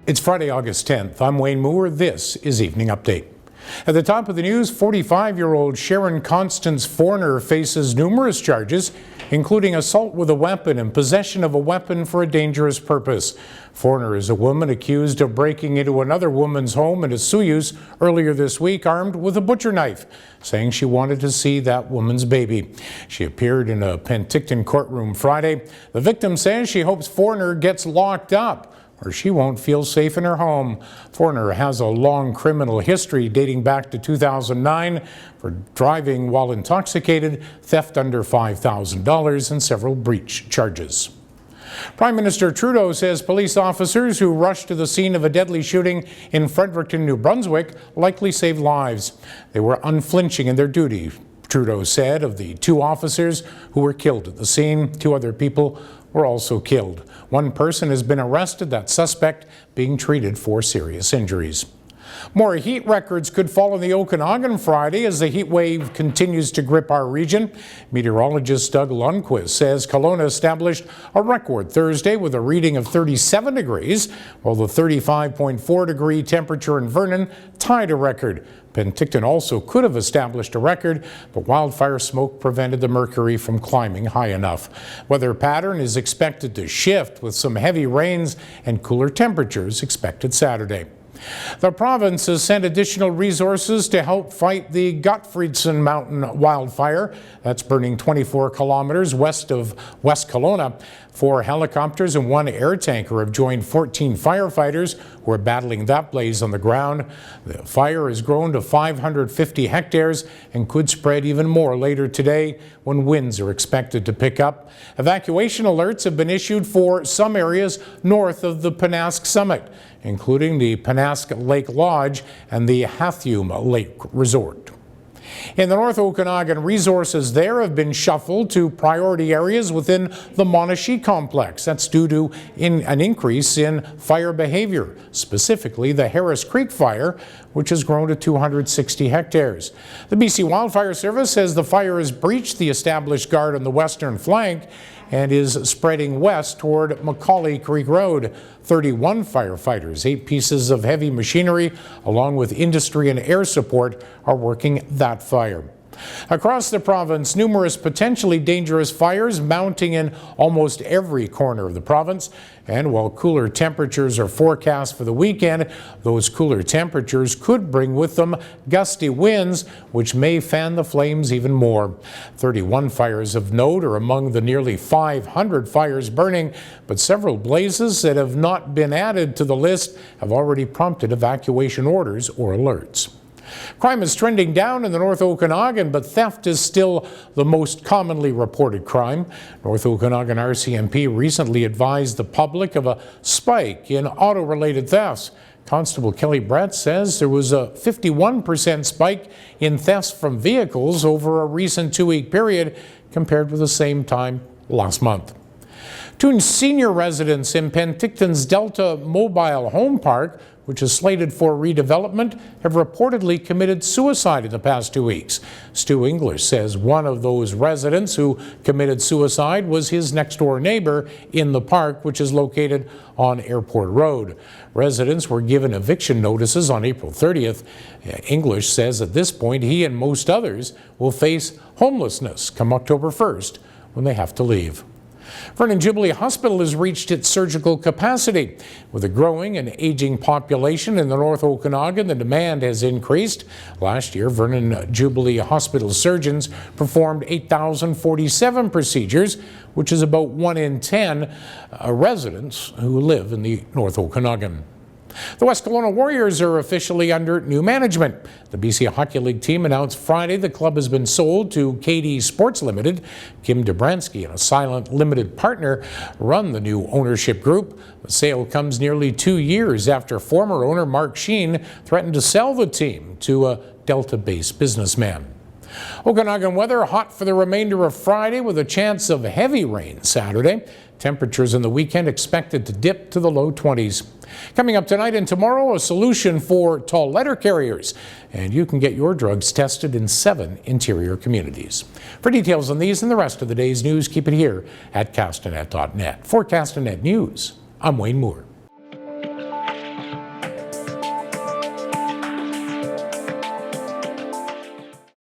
It's Friday, August 10th. I'm Wayne Moore. This is Evening Update. At the top of the news, 45-year-old Sharon Constance Forner faces numerous charges, including assault with a weapon and possession of a weapon for a dangerous purpose. Forner is a woman accused of breaking into another woman's home in Osoyoos earlier this week, armed with a butcher knife, saying she wanted to see that woman's baby. She appeared in a Penticton courtroom Friday. The victim says she hopes Forner gets locked up, or she won't feel safe in her home. Forner has a long criminal history dating back to 2009 for driving while intoxicated, theft under $5,000, and several breach charges. Prime Minister Trudeau says police officers who rushed to the scene of a deadly shooting in Fredericton, New Brunswick, likely saved lives. They were unflinching in their duty, Trudeau said of the two officers who were killed at the scene. Two other people were also killed. One person has been arrested, that suspect being treated for serious injuries. More heat records could fall in the Okanagan Friday as the heat wave continues to grip our region. Meteorologist Doug Lundquist says Kelowna established a record Thursday with a reading of 37 degrees, while the 35.4 degree temperature in Vernon tied a record. Penticton also could have established a record, but wildfire smoke prevented the mercury from climbing high enough. Weather pattern is expected to shift with some heavy rains and cooler temperatures expected Saturday. The province has sent additional resources to help fight the Gottfriedson Mountain wildfire. That's burning 24 kilometers west of West Kelowna. 4 helicopters and 1 air tanker have joined 14 firefighters who are battling that blaze on the ground. The fire has grown to 550 hectares and could spread even more later today when winds are expected to pick up. Evacuation alerts have been issued for some areas north of the Pennask Summit, including the Pennask Lake Lodge and the Hathume Lake Resort. In the North Okanagan, resources there have been shuffled to priority areas within the Monashee complex. That's due to an increase in fire behavior, specifically the Harris Creek fire, which has grown to 260 hectares. The BC Wildfire Service says the fire has breached the established guard on the western flank and is spreading west toward Macaulay Creek Road. 31 firefighters, 8 pieces of heavy machinery, along with industry and air support, are working that fire. Across the province, numerous potentially dangerous fires mounting in almost every corner of the province. And while cooler temperatures are forecast for the weekend, those cooler temperatures could bring with them gusty winds, which may fan the flames even more. 31 fires of note are among the nearly 500 fires burning, but several blazes that have not been added to the list have already prompted evacuation orders or alerts. Crime is trending down in the North Okanagan, but theft is still the most commonly reported crime. North Okanagan RCMP recently advised the public of a spike in auto-related thefts. Constable Kelly Brett says there was a 51% spike in thefts from vehicles over a recent 2-week period compared with the same time last month. 2 senior residents in Penticton's Delta Mobile Home Park, which is slated for redevelopment, have reportedly committed suicide in the past 2 weeks. Stu English says one of those residents who committed suicide was his next-door neighbor in the park, which is located on Airport Road. Residents were given eviction notices on April 30th. English says at this point he and most others will face homelessness come October 1st when they have to leave. Vernon Jubilee Hospital has reached its surgical capacity. With a growing and aging population in the North Okanagan, the demand has increased. Last year, Vernon Jubilee Hospital surgeons performed 8,047 procedures, which is about 1 in 10 residents who live in the North Okanagan. The West Kelowna Warriors are officially under new management. The BC Hockey League team announced Friday the club has been sold to KD Sports Limited. Kim Dobransky and a silent limited partner run the new ownership group. The sale comes nearly 2 years after former owner Mark Sheen threatened to sell the team to a Delta-based businessman. Okanagan weather hot for the remainder of Friday with a chance of heavy rain Saturday. Temperatures in the weekend expected to dip to the low 20s. Coming up tonight and tomorrow, a solution for tall letter carriers. And you can get your drugs tested in 7 interior communities. For details on these and the rest of the day's news, keep it here at castanet.net. For Castanet News, I'm Wayne Moore.